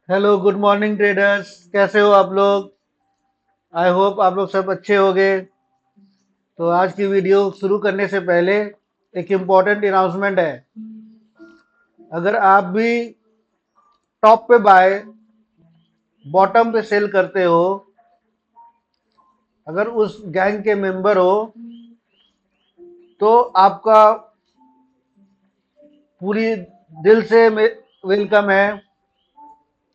Hello, good morning traders. कैसे हो आप लोग? आई होप आप लोग सब अच्छे होंगे। तो आज की वीडियो शुरू करने से पहले एक इम्पॉर्टेंट अनाउंसमेंट है। अगर आप भी टॉप पे बाय बॉटम पे सेल करते हो, अगर उस गैंग के मेंबर हो, तो आपका पूरी दिल से वेलकम है।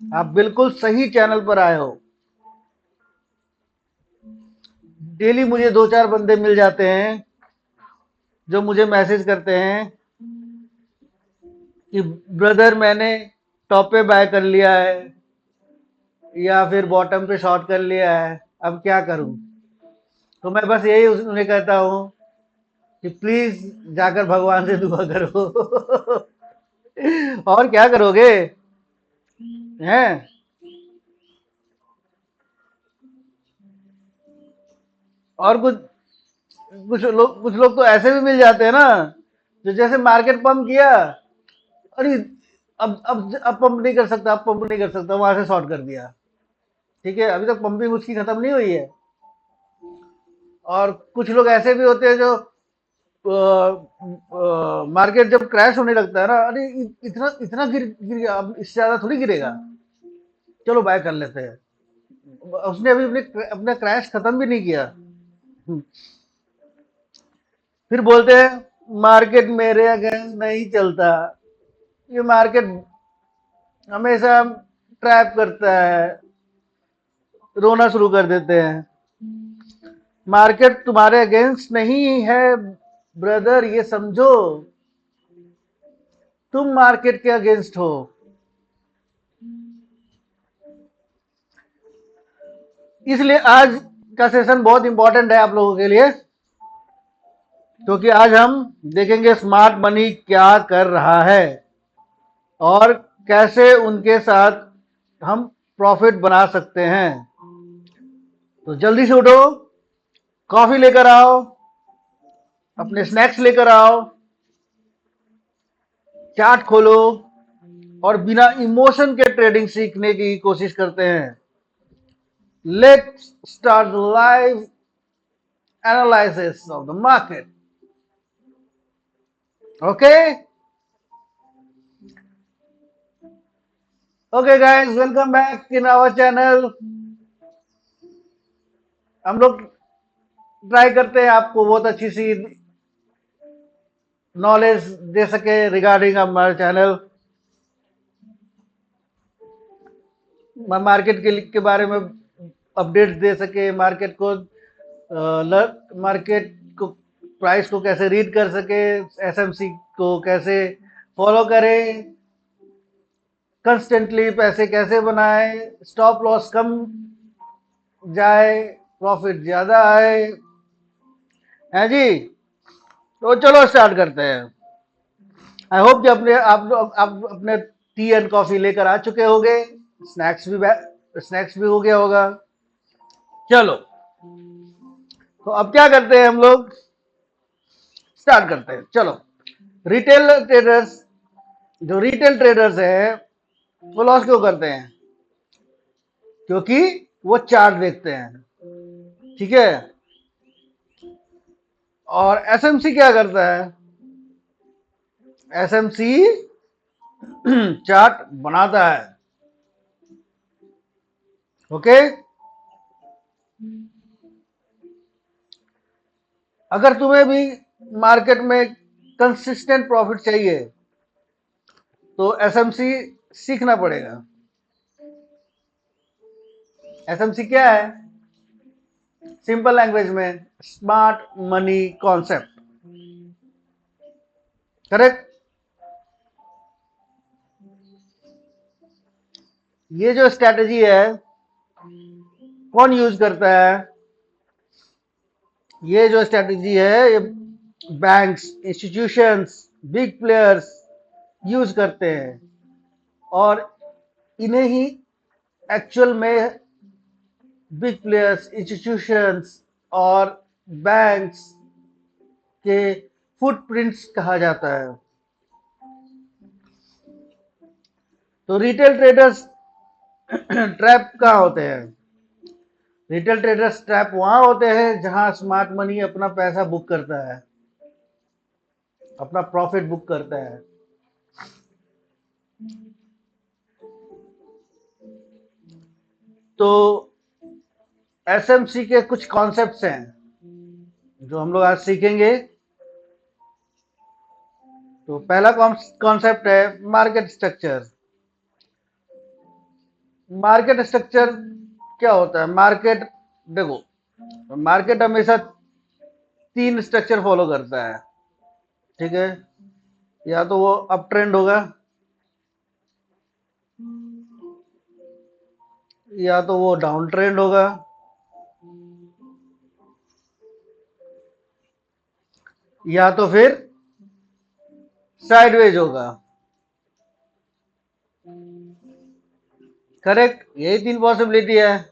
आप बिल्कुल सही चैनल पर आए हो। डेली मुझे दो चार बंदे मिल जाते हैं जो मुझे मैसेज करते हैं कि ब्रदर, मैंने टॉप पे बाय कर लिया है या फिर बॉटम पे शॉर्ट कर लिया है, अब क्या करूं? तो मैं बस यही उन्हें कहता हूं कि प्लीज जाकर भगवान से दुआ करो। और क्या करोगे? हैं? और कुछ लोग तो ऐसे भी मिल जाते हैं ना, जो जैसे मार्केट पंप किया, अरे अब पंप नहीं कर सकता, अब पंप नहीं कर सकता, वहां से शॉर्ट कर दिया। ठीक है, अभी तक पंपिंग उसकी खत्म नहीं हुई है। और कुछ लोग ऐसे भी होते हैं जो मार्केट जब क्रैश होने लगता है ना, अरे इतना इतना गिर गया, अब इससे ज्यादा थोड़ी गिरेगा, चलो बाय कर लेते हैं। उसने अभी अपने अपना क्रैश खत्म भी नहीं किया। फिर बोलते हैं मार्केट मेरे अगेंस्ट नहीं चलता, ये मार्केट हमेशा ट्रैप करता है, रोना शुरू कर देते हैं। मार्केट तुम्हारे अगेंस्ट नहीं है ब्रदर, ये समझो, तुम मार्केट के अगेंस्ट हो। इसलिए आज का सेशन बहुत इंपॉर्टेंट है आप लोगों के लिए, क्योंकि आज हम देखेंगे स्मार्ट मनी क्या कर रहा है और कैसे उनके साथ हम प्रॉफिट बना सकते हैं। तो जल्दी से उठो, कॉफी लेकर आओ, अपने स्नैक्स लेकर आओ, चार्ट खोलो और बिना इमोशन के ट्रेडिंग सीखने की कोशिश करते हैं। Let's start live analysis of the market. Okay okay guys, welcome back in our channel. हम लोग ट्राई करते हैं आपको बहुत अच्छी सी नॉलेज दे सके रिगार्डिंग हमारे चैनल, मार्केट के बारे में अपडेट्स दे सके, मार्केट को प्राइस को कैसे रीड कर सके, एसएमसी को कैसे फॉलो करें, कंस्टेंटली पैसे कैसे बनाए, स्टॉप लॉस कम जाए, प्रॉफिट ज्यादा आए। है जी? तो चलो स्टार्ट करते हैं। आई होप कि आप अपने टी एंड कॉफी लेकर आ चुके होंगे, स्नैक्स भी हो गया होगा। चलो, तो अब क्या करते हैं, हम लोग स्टार्ट करते हैं। चलो, रिटेल ट्रेडर्स जो रिटेल ट्रेडर्स है वो लॉस क्यों करते हैं? क्योंकि वो चार्ट देखते हैं। ठीक है, और एसएमसी क्या करता है? एसएमसी चार्ट बनाता है। ओके, अगर तुम्हें भी मार्केट में कंसिस्टेंट प्रॉफिट चाहिए तो एसएमसी सीखना पड़ेगा। एसएमसी क्या है? सिंपल लैंग्वेज में स्मार्ट मनी कॉन्सेप्ट। करेक्ट? ये जो स्ट्रेटजी है कौन यूज करता है? ये जो स्ट्रेटजी है, ये banks, institutions, big players use करते हैं, और इन्हें ही एक्चुअल में बिग प्लेयर्स, इंस्टीट्यूशंस और बैंक्स के फुटप्रिंट्स कहा जाता है। तो रिटेल ट्रेडर्स ट्रैप कहाँ होते हैं? रिटेल ट्रेडर्स ट्रैप वहां होते हैं जहां स्मार्ट मनी अपना पैसा बुक करता है, अपना प्रॉफिट बुक करता है। तो एसएमसी के कुछ कॉन्सेप्ट्स हैं जो हम लोग आज सीखेंगे। तो पहला कॉन्सेप्ट है मार्केट स्ट्रक्चर। मार्केट स्ट्रक्चर क्या होता है? मार्केट, देखो, मार्केट हमेशा 3 स्ट्रक्चर फॉलो करता है, ठीक है? या तो वो अप ट्रेंड होगा, या तो वो डाउन ट्रेंड होगा, या तो फिर साइडवेज होगा। करेक्ट, यही 3 पॉसिबिलिटी है।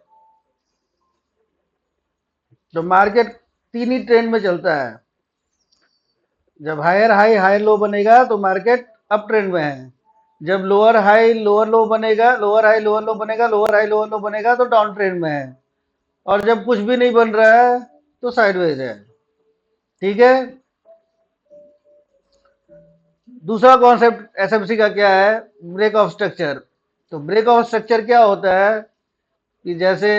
तो मार्केट 3 ही ट्रेंड में चलता है। जब हायर हाई हायर लो बनेगा तो मार्केट अप ट्रेंड में है। जब लोअर हाई लोअर लो बनेगा, लोअर हाई लोअर लो बनेगा, लोअर हाई लोअर लो बनेगा तो डाउन ट्रेंड में है। और जब कुछ भी नहीं बन रहा है तो साइडवेज है, ठीक है? दूसरा कॉन्सेप्ट एसएमसी का क्या है? Break of structure. तो ब्रेक ऑफ स्ट्रक्चर क्या होता है कि जैसे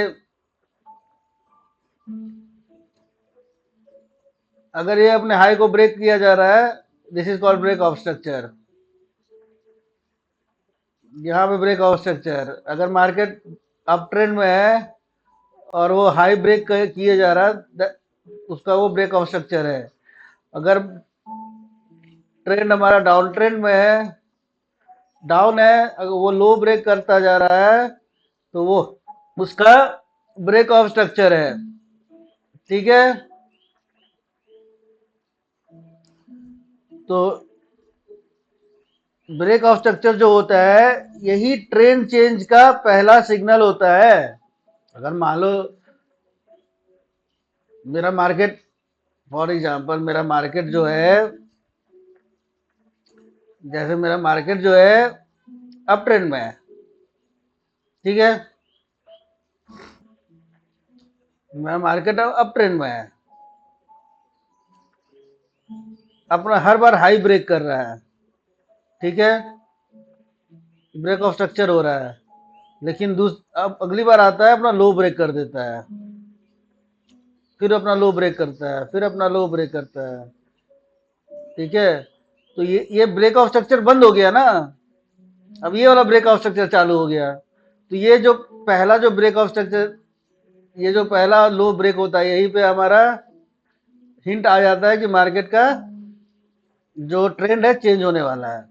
अगर ये अपने हाई को ब्रेक किया जा रहा है, this is called break of structure. यहाँ पे ब्रेक ऑफ स्ट्रक्चर, अगर मार्केट अप ट्रेंड में है और वो हाई ब्रेक किए जा रहा है, उसका वो ब्रेक ऑफ स्ट्रक्चर है। अगर ट्रेंड हमारा डाउन ट्रेंड में है, डाउन है, अगर वो लो ब्रेक करता जा रहा है तो वो उसका ब्रेक ऑफ स्ट्रक्चर है, ठीक है? तो ब्रेक ऑफ स्ट्रक्चर जो होता है यही ट्रेंड चेंज का पहला सिग्नल होता है। अगर मान लो मेरा मार्केट, फॉर एग्जांपल मेरा मार्केट जो है, जैसे मेरा मार्केट जो है अप ट्रेंड में है, ठीक है? मेरा मार्केट अप ट्रेंड में है, अपना हर बार हाई ब्रेक कर रहा है, ठीक है? ब्रेक ऑफ स्ट्रक्चर हो रहा है। लेकिन अब अगली बार आता है अपना लो ब्रेक कर देता है, फिर अपना लो ब्रेक करता है, फिर अपना लो ब्रेक करता है, ठीक है? तो ये ब्रेक ऑफ स्ट्रक्चर बंद हो गया ना, अब ये वाला ब्रेक ऑफ स्ट्रक्चर चालू हो गया। तो ये जो पहला जो ब्रेक ऑफ स्ट्रक्चर, ये जो पहला लो ब्रेक होता है, यहीं पे हमारा हिंट आ जाता है कि मार्केट का जो ट्रेंड है चेंज होने वाला है।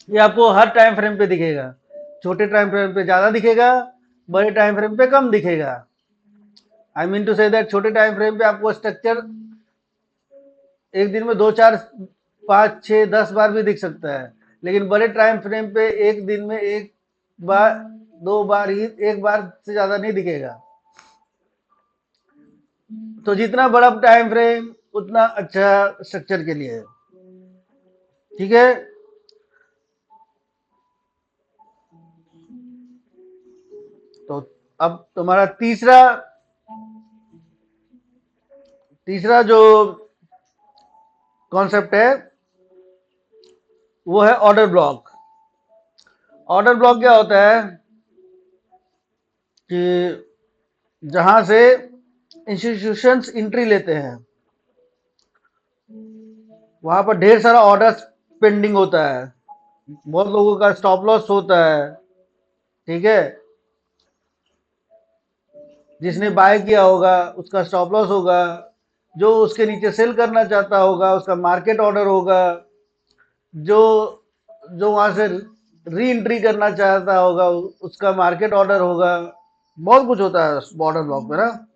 ये आपको हर टाइम फ्रेम पे दिखेगा। छोटे टाइम फ्रेम पे ज्यादा दिखेगा, बड़े टाइम फ्रेम पे कम दिखेगा। I mean to say that छोटे टाइम फ्रेम पे आपको स्ट्रक्चर एक दिन में 2 4 5 6 10 बार भी दिख सकता है, लेकिन बड़े टाइम फ्रेम पे एक दिन में एक बार 2 बार ही, एक बार से ज्यादा नहीं दिखेगा। तो जितना बड़ा टाइम फ्रेम उतना अच्छा स्ट्रक्चर के लिए, ठीक है? तो अब तुम्हारा तीसरा जो कॉन्सेप्ट है वो है ऑर्डर ब्लॉक। ऑर्डर ब्लॉक क्या होता है कि जहां से इंस्टीट्यूशंस एंट्री लेते हैं, वहां पर ढेर सारा ऑर्डर पेंडिंग होता है, बहुत लोगों का स्टॉप लॉस होता है, ठीक है? जिसने बाय किया होगा उसका स्टॉप लॉस होगा, जो उसके नीचे सेल करना चाहता होगा उसका मार्केट ऑर्डर होगा, जो जो वहां से री एंट्री करना चाहता होगा उसका मार्केट ऑर्डर होगा। बहुत कुछ होता है ऑर्डर ब्लॉक में ना,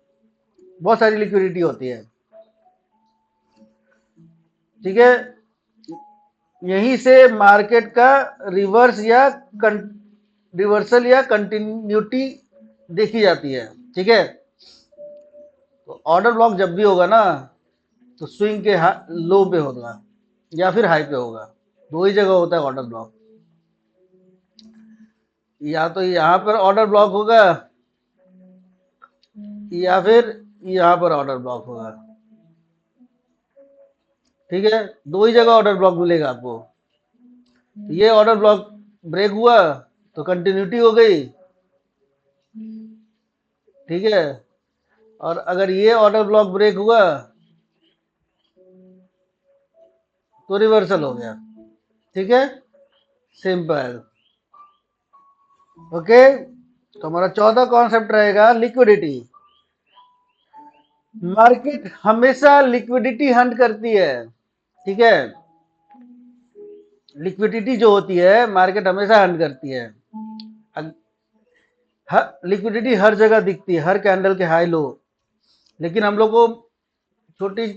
बहुत सारी लिक्विडिटी होती है, ठीक है? यहीं से मार्केट का रिवर्सल या कंटिन्यूटी देखी जाती है, ठीक है? तो ऑर्डर ब्लॉक जब भी होगा ना तो स्विंग के लो पे होगा या फिर हाई पे होगा, दो ही जगह होता है ऑर्डर ब्लॉक। या तो यहाँ पर ऑर्डर ब्लॉक होगा या फिर यहाँ पर ऑर्डर ब्लॉक होगा। ठीक है, दो ही जगह ऑर्डर ब्लॉक मिलेगा आपको। ये ऑर्डर ब्लॉक ब्रेक हुआ तो कंटिन्यूटी हो गई। ठीक है, और अगर ये ऑर्डर ब्लॉक ब्रेक हुआ तो रिवर्सल हो गया। ठीक है, सिंपल। ओके, तो हमारा चौथा कॉन्सेप्ट रहेगा लिक्विडिटी। मार्केट हमेशा लिक्विडिटी हंट करती है। ठीक है, लिक्विडिटी जो होती है मार्केट हमेशा हंट करती है। लिक्विडिटी हर जगह दिखती है, हर कैंडल के हाई लो, लेकिन हम लोग को छोटी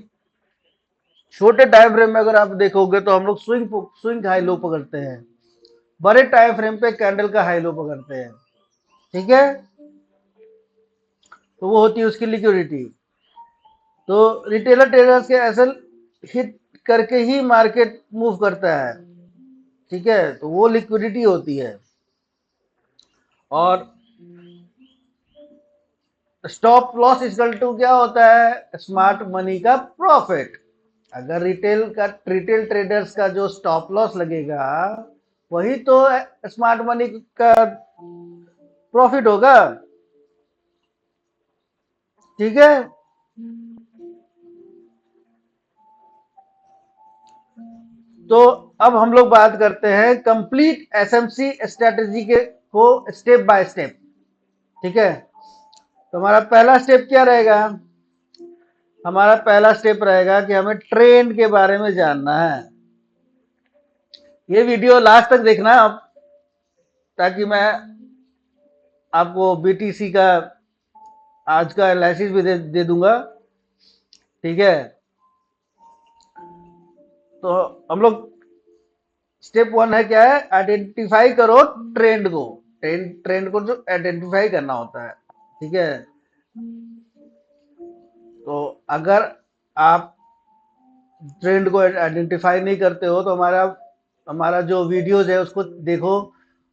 छोटे टाइम फ्रेम में अगर आप देखोगे तो हम लोग स्विंग हाई लो पकड़ते हैं, बड़े टाइम फ्रेम पे कैंडल का हाई लो पकड़ते हैं। ठीक है, तो वो होती है उसकी लिक्विडिटी। तो रिटेलर ट्रेडर्स के एसएल हिट करके ही मार्केट मूव करता है। ठीक है, तो वो लिक्विडिटी होती है। और स्टॉप लॉस इक्वल टू क्या होता है? स्मार्ट मनी का प्रॉफिट। अगर रिटेल ट्रेडर्स का जो स्टॉप लॉस लगेगा वही तो स्मार्ट मनी का प्रॉफिट होगा। ठीक है, तो अब हम लोग बात करते हैं कंप्लीट एसएमसी स्ट्रेटेजी के को स्टेप बाय स्टेप। ठीक है, तो हमारा पहला स्टेप क्या रहेगा? हमारा पहला स्टेप रहेगा कि हमें ट्रेंड के बारे में जानना है। ये वीडियो लास्ट तक देखना आप, ताकि मैं आपको बीटीसी का आज का एनालिसिस भी दे दूंगा। ठीक है, तो हम लोग स्टेप वन है क्या है? आइडेंटिफाई करो ट्रेंड को। ट्रेंड को जो आइडेंटिफाई करना होता है। ठीक है, तो अगर आप ट्रेंड को आइडेंटिफाई नहीं करते हो तो हमारा हमारा जो वीडियोस है उसको देखो।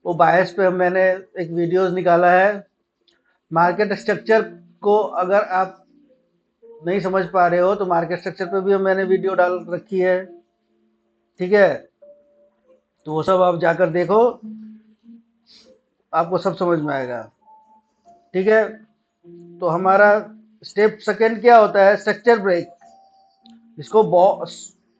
वो बायस पे मैंने एक वीडियोस निकाला है। मार्केट स्ट्रक्चर को अगर आप नहीं समझ पा रहे हो तो मार्केट स्ट्रक्चर पे भी मैंने वीडियो डाल रखी है। ठीक है, तो वो सब आप जाकर देखो, आपको सब समझ में आएगा। ठीक है, तो हमारा स्टेप सेकेंड क्या होता है? स्ट्रक्चर ब्रेक, इसको बॉस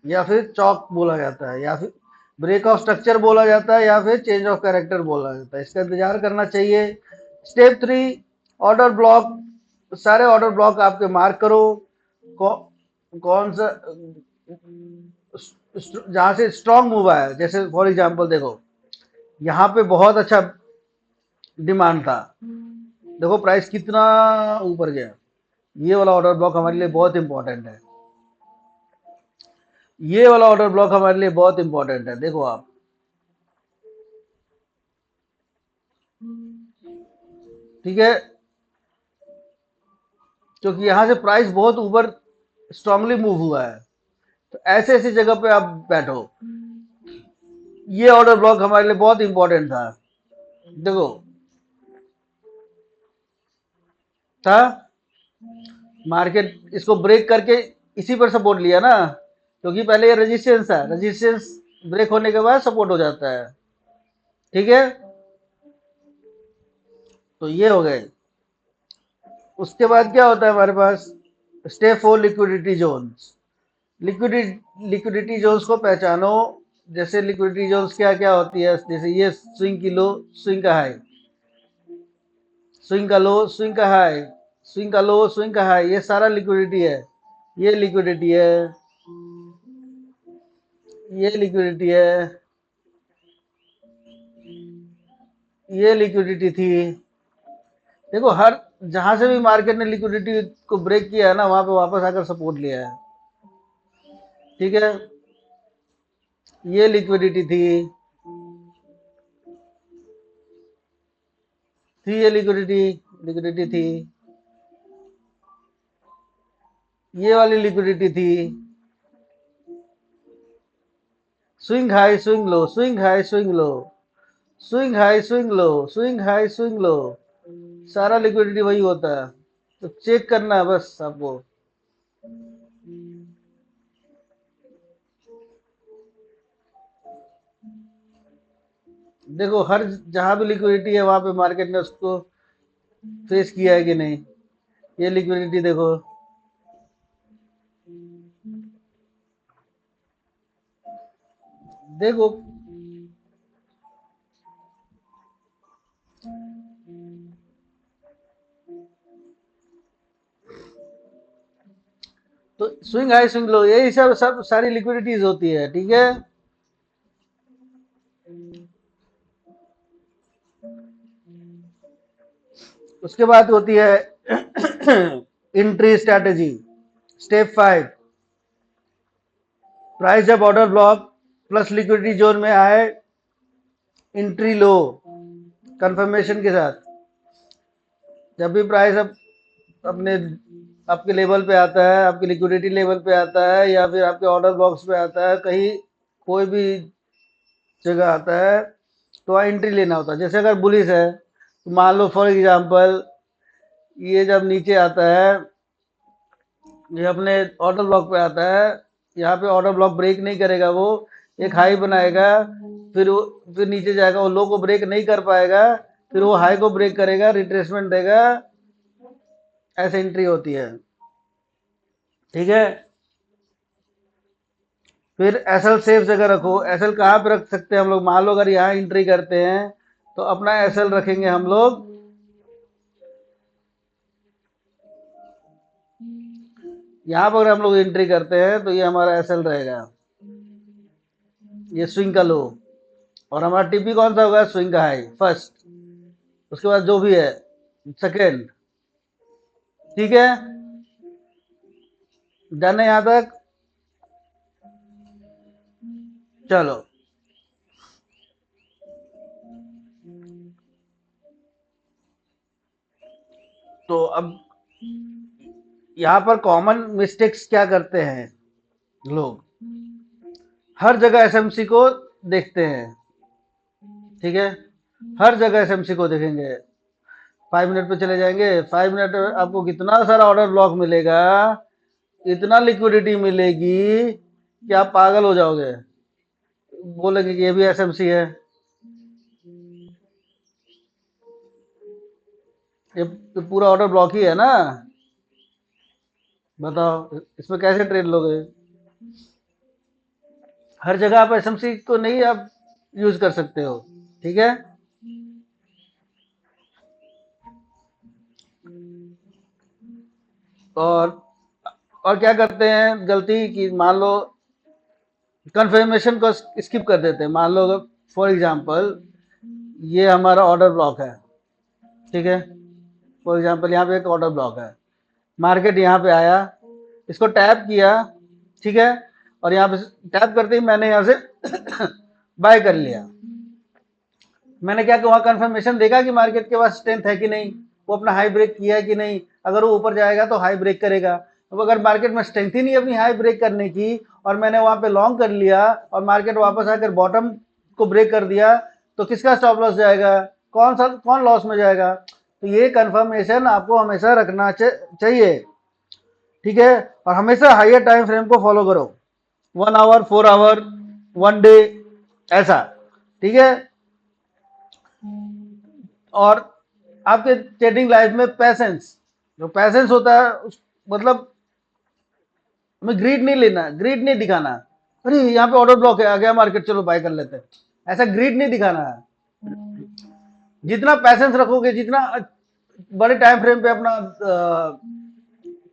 या फिर चौक बोला जाता है, या फिर ब्रेक ऑफ स्ट्रक्चर बोला जाता है, या फिर चेंज ऑफ कैरेक्टर बोला जाता है। इसका इंतजार करना चाहिए। Step three, order block. सारे ऑर्डर ब्लॉक आपके मार्क करो। कौन सा जहां से स्ट्रॉन्ग मूव आया, जैसे फॉर एग्जांपल देखो यहाँ पे बहुत अच्छा डिमांड था, देखो प्राइस कितना ऊपर गया। ये वाला ऑर्डर ब्लॉक हमारे लिए बहुत इंपॉर्टेंट है। ये वाला ऑर्डर ब्लॉक हमारे लिए बहुत इंपॉर्टेंट है। देखो आप, ठीक है, क्योंकि यहां से प्राइस बहुत ऊपर स्ट्रांगली मूव हुआ है, तो ऐसे ऐसी जगह पे आप बैठो। ये ऑर्डर ब्लॉक हमारे लिए बहुत इंपॉर्टेंट था। देखो था, मार्केट इसको ब्रेक करके इसी पर सपोर्ट लिया ना, क्योंकि पहले ये रेजिस्टेंस था, रेजिस्टेंस ब्रेक होने के बाद सपोर्ट हो जाता है। ठीक है, तो ये हो गए। उसके बाद क्या होता है हमारे पास? Step four, liquidity zones. Liquidity zones को पहचानो। जैसे लिक्विडिटी जोन्स क्या क्या होती है? जैसे ये स्विंग की लो, स्विंग का हाई, स्विंग का लो, स्विंग का हाई, स्विंग का लो, स्विंग का हाई, ये सारा लिक्विडिटी है। ये लिक्विडिटी है, ये लिक्विडिटी है, ये लिक्विडिटी थी। देखो हर जहां से भी मार्केट ने लिक्विडिटी को ब्रेक किया है ना, वहां पे वापस आकर सपोर्ट लिया है। ठीक है, ये लिक्विडिटी थी ये लिक्विडिटी लिक्विडिटी थी, ये वाली लिक्विडिटी थी। Swing high, swing low, swing high, swing low. Swing high swing low, swing high swing low, सारा लिक्विडिटी वही होता है। तो चेक करना है बस आपको। देखो हर जहां भी लिक्विडिटी है वहां पे मार्केट ने उसको फेस किया है कि नहीं। ये लिक्विडिटी देखो, देखो तो स्विंग हाई स्विंग लो, यही सब सारी लिक्विडिटीज होती है, ठीक है। उसके बाद होती है एंट्री स्ट्रैटेजी। स्टेप 5, प्राइस जब order block plus liquidity zone में आए, एंट्री लो कंफर्मेशन के साथ। जब भी प्राइस अब अपने आपके लेवल पे आता है, आपकी लिक्विडिटी लेवल पे आता है, या फिर आपके ऑर्डर बॉक्स पे आता है, कहीं कोई भी जगह आता है, तो वहाँ एंट्री लेना होता है। जैसे अगर बुलिश है तो मान लो फॉर एग्जांपल ये जब नीचे आता है, ये अपने ऑर्डर ब्लॉक पे आता है, यहाँ पे ऑर्डर ब्लॉक ब्रेक नहीं करेगा, वो एक हाई बनाएगा, फिर नीचे जाएगा, वो लो को ब्रेक नहीं कर पाएगा, फिर वो हाई को ब्रेक करेगा, रिट्रेसमेंट देगा, ऐसे एंट्री होती है, ठीक है। फिर एसएल सेफ जगह रखो। एसएल कहाँ पे रख सकते हैं हम लोग, मान लो अगर यहाँ एंट्री करते हैं तो अपना एसएल रखेंगे हम लोग यहाँ पर। अगर हम लोग एंट्री करते हैं तो ये हमारा एसएल रहेगा, ये स्विंग का लो, और हमारा टीपी कौन सा होगा, स्विंग का हाई फर्स्ट, उसके बाद जो भी है सेकेंड, ठीक है। डन है यहाँ तक, चलो। तो अब यहाँ पर कॉमन मिस्टेक्स क्या करते हैं लोग, हर जगह एसएमसी को देखते हैं, ठीक है। हर जगह एसएमसी को देखेंगे, 5 मिनट पे चले जाएंगे, 5 मिनट में आपको कितना सारा ऑर्डर ब्लॉक मिलेगा, इतना लिक्विडिटी मिलेगी कि आप पागल हो जाओगे, बोलेंगे कि ये भी एसएमसी है। ये पूरा ऑर्डर ब्लॉक ही है ना, बताओ इसमें कैसे ट्रेड लोगे। हर जगह आप एसएमसी को नहीं आप यूज कर सकते हो, ठीक है। और और क्या करते हैं गलती कि मान लो कंफर्मेशन को स्किप कर देते हैं। मान लो अगर फॉर एग्जांपल ये हमारा ऑर्डर ब्लॉक है, ठीक है। फॉर एग्जांपल यहाँ पे एक ऑर्डर ब्लॉक है, मार्केट यहाँ पे आया, इसको टैप किया, ठीक है, और यहाँ पे टैप करते ही मैंने यहाँ से बाय कर लिया। मैंने क्या वहाँ कंफर्मेशन देखा कि मार्केट के पास स्ट्रेंथ है कि नहीं, वो अपना हाई ब्रेक किया है कि नहीं। अगर वो ऊपर जाएगा तो हाई ब्रेक करेगा। अब अगर मार्केट में स्ट्रेंथ ही नहीं अपनी हाई ब्रेक करने की, और मैंने वहां पे लॉन्ग कर लिया और मार्केट वापस आकर बॉटम को ब्रेक कर दिया, तो किसका स्टॉप लॉस जाएगा, कौन लॉस में जाएगा। तो ये कंफर्मेशन आपको हमेशा रखना चाहिए, ठीक है। और हमेशा हाइयर टाइम फ्रेम को फॉलो करो, 1 आवर, 4 आवर, 1 डे, ऐसा, ठीक है। और आपके ट्रेडिंग लाइफ में पैसेंस, जो पैसेंस होता है मतलब हमें ग्रीड नहीं लेना, ग्रीड नहीं दिखाना, अरे यहाँ पे ऑर्डर ब्लॉक है, आ गया मार्केट, चलो बाय कर लेते हैं, ऐसा ग्रीड नहीं दिखाना है। जितना पैसेंस रखोगे, जितना बड़े टाइम फ्रेम पे अपना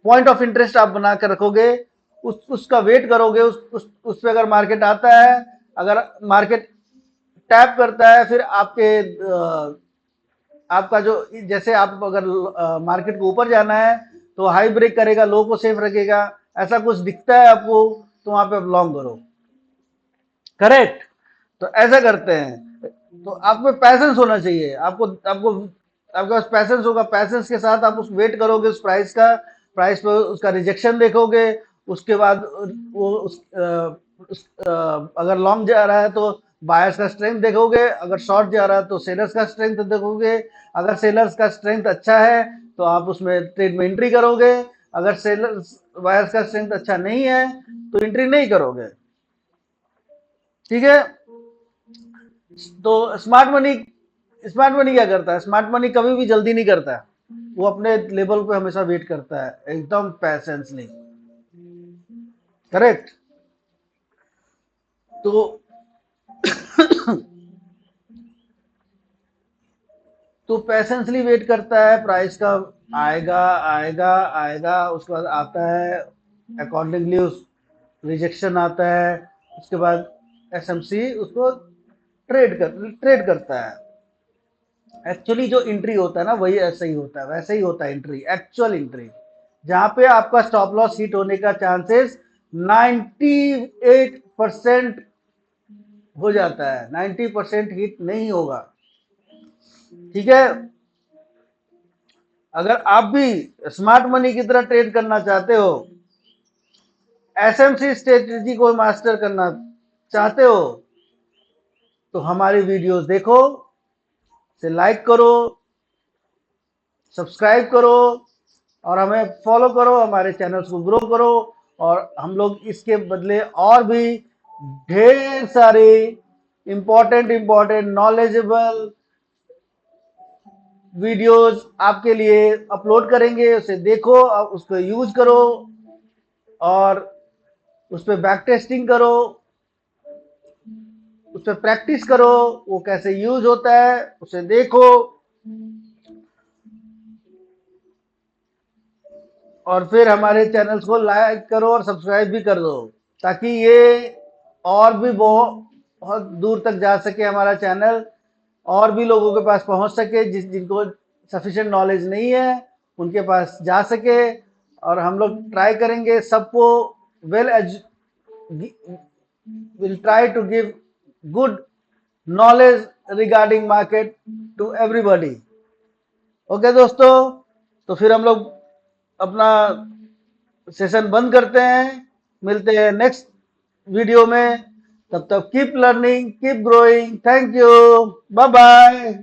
पॉइंट ऑफ इंटरेस्ट आप बना कर रखोगे, उसका वेट करोगे, उस पे अगर मार्केट आता है, अगर मार्केट टैप करता है, फिर आपका जो, जैसे आप अगर मार्केट को ऊपर जाना है तो हाई ब्रेक करेगा, लो को सेफ रखेगा, ऐसा कुछ दिखता है आपको तो वहां पे आप लॉन्ग करो, करेक्ट। तो ऐसा करते हैं। तो आप में पैसेंस होना चाहिए, आपको आपको आपके पास पैसेंस होगा, पैसेंस के साथ आप उस वेट करोगे उस प्राइस का, प्राइस पे उसका रिजेक्शन देखोगे, उसके बाद वो अगर लॉन्ग जा रहा है तो बायर्स का स्ट्रेंथ देखोगे, अगर शॉर्ट जा रहा है तो सेलर्स का स्ट्रेंथ देखोगे, अगर सेलर्स का स्ट्रेंथ अच्छा है तो आप उसमें ट्रेड में एंट्री करोगे, अगर सेलर्स बायर्स का स्ट्रेंथ अच्छा नहीं है तो एंट्री नहीं करोगे। ठीक है, तो स्मार्ट मनी क्या करता है? स्मार्ट मनी कभी भी जल्दी नहीं करता है, वो अपने लेवल पे हमेशा वेट करता है, एकदम पैसेंसली। करेक्ट। तो तो पैसेंसली वेट करता है, प्राइस का आएगा आएगा आएगा, उसके बाद आता है अकॉर्डिंगली उस रिजेक्शन आता है, उसके बाद एसएमसी उसको ट्रेड करता है। एक्चुअली जो एंट्री होता है ना वही ऐसे ही होता है, वैसे ही होता है एंट्री, एक्चुअल एंट्री, जहां पे आपका स्टॉप लॉस हिट होने का चांसेस 98% हो जाता है, 90% हिट नहीं होगा। ठीक है, अगर आप भी स्मार्ट मनी की तरह ट्रेड करना चाहते हो, एसएमसी स्ट्रेटेजी को मास्टर करना चाहते हो, तो हमारी वीडियोस देखो, से लाइक करो, सब्सक्राइब करो और हमें फॉलो करो, हमारे चैनल्स को ग्रो करो, और हम लोग इसके बदले और भी ढेर सारे इंपॉर्टेंट नॉलेजेबल वीडियोस आपके लिए अपलोड करेंगे। उसे देखो, उसको यूज करो और उस पर बैक टेस्टिंग करो, उस पर प्रैक्टिस करो, वो कैसे यूज होता है उसे देखो, और फिर हमारे चैनल्स को लाइक करो और सब्सक्राइब भी कर दो, ताकि ये और भी बहुत दूर तक जा सके हमारा चैनल, और भी लोगों के पास पहुंच सके, जिनको सफिशिएंट नॉलेज नहीं है उनके पास जा सके। और हम लोग ट्राई करेंगे सबको we'll will try to give good knowledge regarding market to everybody. Okay दोस्तों, तो फिर हम लोग अपना सेशन बंद करते हैं, मिलते हैं नेक्स्ट वीडियो में, तब तक keep learning, keep growing, thank you, bye bye.